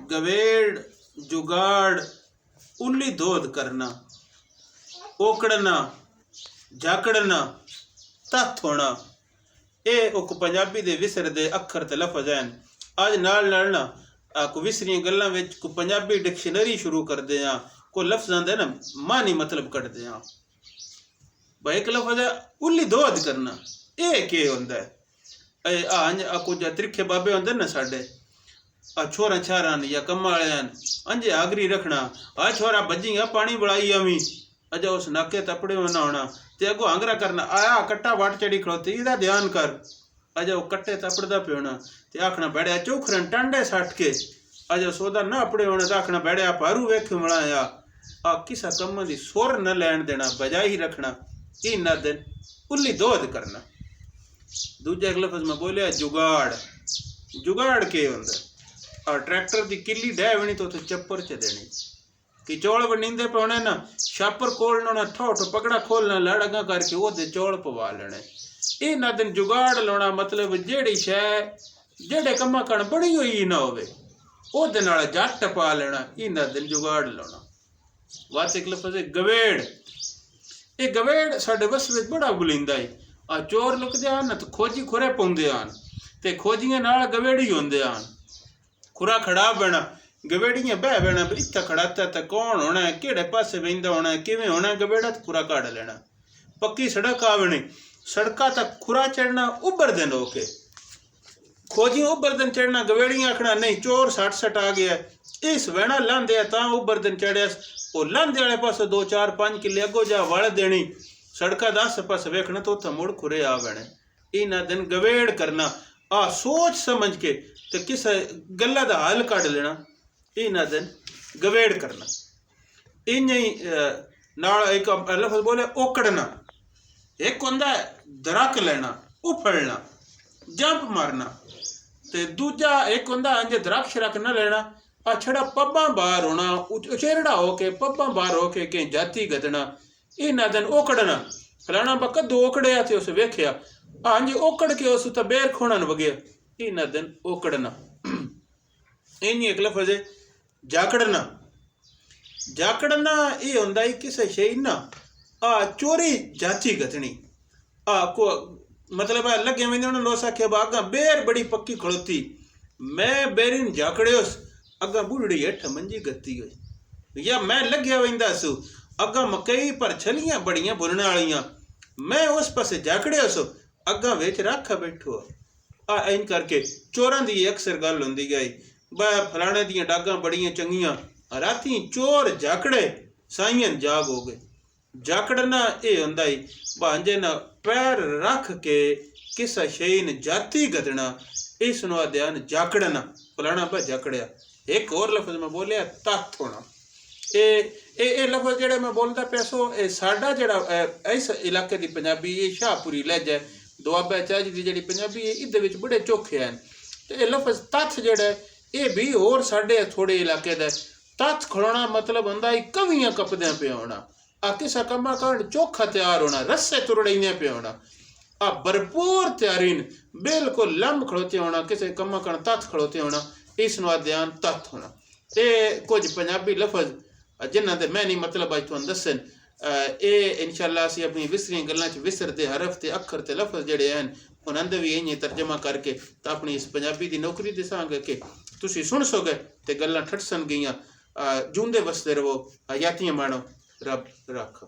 गवेड़, जुगाड़, उल्ली दोध करना, ओकड़ना, झाकड़ना, तथ होना, ये उक पंजाबी दे विसर दे अखर ते लफज हैं। अज नाल ना को विसरियां गल्लां विच को पंजाबी डिक्शनरी शुरू करदे आ, को लफ्जां दे ना मानी मतलब कढदे आ। भाई एक लफज है उल्ली दोध करना, ये के हुंदा है? अंज कुछ त्रिखे बाबे होंदे ना साडे छोरा छारा या कम्मा वाले अंजे आगरी रखना, आ छोरा भजिया पानी बड़ाई अमी अजा उस नाके तपड़े में ना होना ते अगो आंगरा करना, आया कट्टा वाट चढ़ी खड़ोती इदा ध्यान कर, अजा वो कट्टे तपड़दा पे होना ते आखना बैठा चौखरन टांडे सट के अजा सौदा ना अपड़े होना तो आखना बैठा पारू वेख मलाया। आ किसा कम्मा दी सुर न लैन देना, बजाई रखना, इन्ना दिन उल्ली दोध करना। दूजा एक लफ्ज में बोलिया जुगाड़, जुगाड़ के हुंदा? और ट्रैक्टर की किली डह बनी तो चप्पर च देनी कि चौल बनींदे पे होने ना, छापर खोलना ठो ठो पकड़ा खोलना लड़ अगा करके वो चौल पवा लेने। इन्ना दिन जुगाड़ लाना मतलब जेड़ी शै जेड़े कम्मा कण बनी हुई ना होवे ओदे नाल जट पा लेना, इन्ना दिन जुगाड़ लाना। बात एक लफ्ज है गवेड़, ये गवेड़ साडे बस विच बड़ा बुलिंदा है। आ चोर लुकदे आन तो खोजी खुरे पाउंदे आन ते खोजियां नाल गवेड़ी होंदे आन। खुरा खड़ा बना गवेड़ियां बह बना इत्था खड़ाता तो कौन होना है, केड़े पासे बहिंदा होना है, किवें होना है, गवेड़ा तो खुरा काढ़ लेना। पक्की सड़क आवनी, सड़का तक खुरा चढ़ना उबर दिन होके खोजी उबर दिन चढ़ना, गवेड़ियां आखना नहीं चोर सट सट आ गया इस वैना लांदे ता उबर दिन चढ़िया, वो लांदे वाले पास 2 4 5 किले अगो जा वड़ देनी, सड़का दस पास वेखना तो उत्थे मुड़ खुरे आ बने। इन्ना दिन गवेड़ करना, आ सोच समझ के तो किस गल्ला दा हल कढ़ लेना, इन्ना दिन गवेड़ करना। इं ही नाल एक लफ्ज बोले ओकड़ना, एक हुंदा दरक लेना, उफड़ना, जंप मारना, ते दूजा एक हुंदा अंजे दरक शरक न लेना, आ छड़ा पब्बा बाहर होना, उचेरड़ा होके पब्बा बाहर होके के जाती गदना। इन्ना दिन ओकड़ना, फलाना बक्का दो ओकड़िया थे उस वेख्या अंजे ओकड़ के उस तो बेर खोणन वगे, इन्ना दिन ओकड़ना। इन एक लफ्ज है जाकड़ना, जाकड़ना ये हुंदा है किसे शे ना आ चोरी जाची गतनी, आ को मतलब है लगे में उन्होंने लोसा आख्या अगा बेर बड़ी पक्की खड़ोती, मैं बेरिन जाकड़ियोस अगा बुढ़ड़ी हेठ मंजी गती गई, या मैं लग्या वेंदा सु अगा मकई पर छलियां बड़ियां बुनने वालियां, मैं उस पासे जाकड़िया सो अगा विच रख बैठो। आ इन करके चोरां दी अक्सर गल हुंदी गई ब फलाने दियां डागां बड़ियां चंगियां, राती चोर जाकड़े साइयन जाग हो गए। जाकड़ना ये हुंदा है भांजे ना पैर रख के किसा शे ने जाती गदना, इस नु ध्यान जाकड़ना, फलाना बा जाकड़िया। एक और लफ्ज में बोलिया तथ होना, ए लफ्ज जेड़ा मैं बोलता पैसो ए साडा जेड़ा इस इलाके दी पंजाबी ये शाहपुरी लहजा है, दुआबा चाज दी जेड़ी पंजाबी है इहदे विच बड़े चोखे हैं। तो ये लफ्ज तथ जेड़ा है ये भी होर साडे थोड़े इलाके दा तथ खड़ोना मतलब हुंदा है कवियां कपदियां पे होना, आ किसा कम्मा कारण चोखा तैयार होना, रस्से तुरड़ियां पे होना, आ भरपूर तैयारीन बिल्कुल लंब खड़ोते होना, किसी कम्मा कारण तथ खड़ोते होना, इस नु ध्यान तथ होना। ये कुछ पंजाबी लफ्ज जिन्हां दे मैं नहीं मतलब अज तुहानूं दस्सन, ये इंशाअल्लाह असीं अपनी विसरियां गल्लां च विसरदे हरफ ते अखर ते लफ्ज जेड़े हैं उन्हां दे भी इं तर्जमा करके तो अपनी इस पंजाबी दी नौकरी दसांगे कि तुसीं सुन सोगे ते गल्लां ठटसन गईयां। जूंदे वसदे रहो, हयातियां माणो, रब रख।